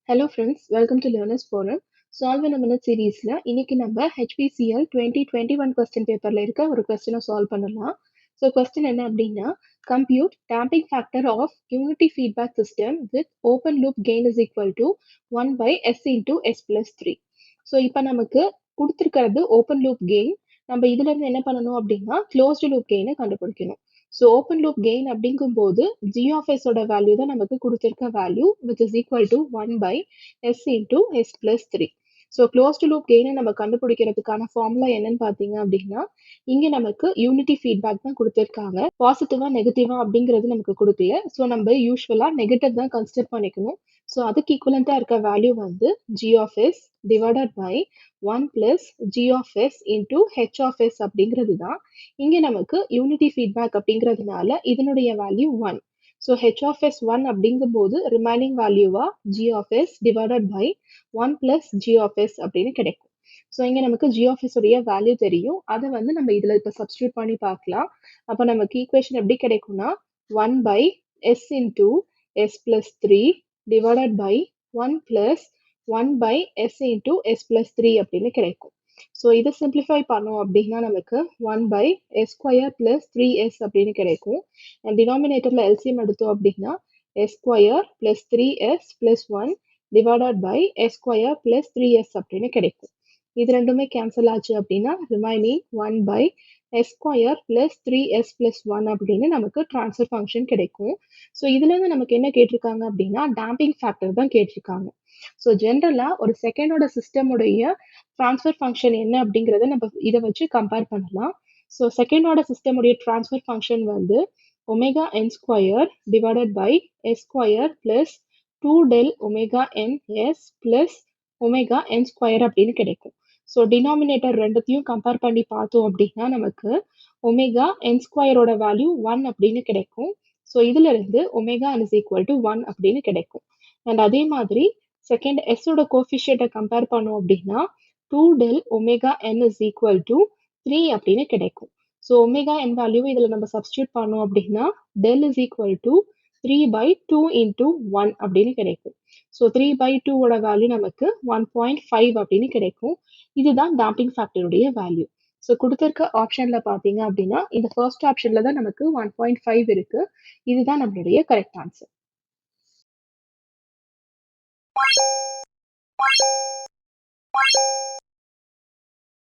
Hello friends, welcome to Learners Forum. Solve in a Minute சீரீஸ்ல இன்னைக்கு நம்ம HPCL 2021 question பேப்பர்ல இருக்க ஒரு கொஸ்டினை சால்வ் பண்ணலாம். ஸோ கொஸ்டின் என்ன அப்படின்னா compute damping factor of unity feedback system with open loop gain is equal to 1 by s into s plus 3. So இப்போ நமக்கு கொடுத்துருக்கிறது ஓப்பன் லூப் கெயின். நம்ம இதுல இருந்து என்ன பண்ணணும் அப்படின்னா க்ளோஸ்டு லூப் கெயினை கண்டுபிடிக்கணும். ஸோ ஓப்பன் லூப் கெயின் அப்படிங்கும்போது g of s ஓட வேல்யூ தான் நமக்கு கொடுத்திருக்க value which is equal to 1 by s into s plus 3. So closed loop கெயினை நம்ம கண்டுபிடிக்கிறதுக்கான ஃபார்முலா என்னன்னு பார்த்தீங்க அப்படின்னா இங்கே நமக்கு யூனிட்டி ஃபீட்பேக் தான் கொடுத்துருக்காங்க. பாசிட்டிவா நெகட்டிவா அப்படிங்கிறது நமக்கு கொடுக்கல. ஸோ நம்ம யூஸ்வலா நெகட்டிவ் தான் கன்சிடர் பண்ணிக்கணும். ஸோ அதுக்கு ஈக்குவலண்டா இருக்க வேல்யூ வந்து g of s divided by 1 plus g of s into h of s அப்படிங்கிறது தான். இங்கே நமக்கு யூனிட்டி ஃபீட்பேக் அப்படிங்கிறதுனால இதனுடைய value 1. So h of s 1 அப்படிங்கும்போது remaining வேல்யூவா g of s divided by 1 plus g of s அப்படின்னு கிடைக்கும். ஸோ இங்கே நமக்கு g of s உடைய வேல்யூ தெரியும். அதை வந்து நம்ம இதில் இப்போ சப்ஸ்டியூட் பண்ணி பார்க்கலாம். அப்போ நமக்கு ஈக்குவேஷன் எப்படி கிடைக்கும்னா 1 by s into s plus 3 divided by 1 plus 1 by s into s plus 3 அப்படின்னு கிடைக்கும். ஸோ இதை சிம்பிளிஃபை பண்ணோம் அப்படின்னா நமக்கு 1 by s square plus 3s அப்படின்னு கிடைக்கும். அண்ட் டினாமினேட்டர்ல எல்சிஎம் எடுத்தோம் அப்படின்னா s square plus 3s plus 1 divided by s square plus 3s அப்படின்னு கிடைக்கும். இது ரெண்டுமே கேன்சல் ஆச்சு அப்படின்னா remaining 1 by s square plus 3s plus 1 அப்படின்னு நமக்கு ட்ரான்ஸ்ஃபர் ஃபங்க்ஷன் கிடைக்கும். ஸோ இதுல இருந்து நமக்கு என்ன கேட்டிருக்காங்க அப்படின்னா டேம்பிங் ஃபேக்டர் தான் கேட்டிருக்காங்க. ஸோ ஜென்ரலா ஒரு செகண்டோட சிஸ்டமுடைய ட்ரான்ஸ்ஃபர் ஃபங்க்ஷன் என்ன அப்படிங்கிறத நம்ம இதை வச்சு கம்பேர் பண்ணலாம். ஸோ செகண்டோட சிஸ்டமுடைய ட்ரான்ஸ்ஃபர் ஃபங்க்ஷன் வந்து omega n square divided by s square plus 2 del omega n s plus omega n square அப்படின்னு கிடைக்கும். ஸோ டினாமினேட்டர் ரெண்டுத்தையும் கம்பேர் பண்ணி பார்த்தோம் அப்படின்னா நமக்கு ஒமேகா என் ஸ்கொயரோட வேல்யூ 1 அப்படின்னு கிடைக்கும். ஸோ இதுல இருந்து ஒமேகா இஸ் ஈக்குவல் டு 1 அப்படின்னு கிடைக்கும். அண்ட் அதே மாதிரி செகண்ட் s ஓட கோஃபிஷியன்ட்டை கம்பேர் பண்ணோம் அப்படின்னா 2 del omega n is equal to 3 அப்படின்னு கிடைக்கும். ஸோ ஒமேகா n வேல்யூ இதில் நம்ம சப்ஸ்டியூட் பண்ணோம் அப்படின்னா del is equal to 3 by 2 into 1 அப்படின்னு கிடைக்கும். ஸோ 3 by 2 ஓட வேல்யூ நமக்கு 1.5 அப்படின்னு கிடைக்கும். இதுதான் டேம்பிங் ஃபேக்டருடைய வேல்யூ. ஸோ கொடுத்துருக்க ஆப்ஷன்ல பார்த்தீங்க அப்படின்னா இந்த ஃபர்ஸ்ட் ஆப்ஷன்ல தான் நமக்கு 1.5 இருக்கு. இதுதான் நம்மளுடைய கரெக்ட் ஆன்சர்.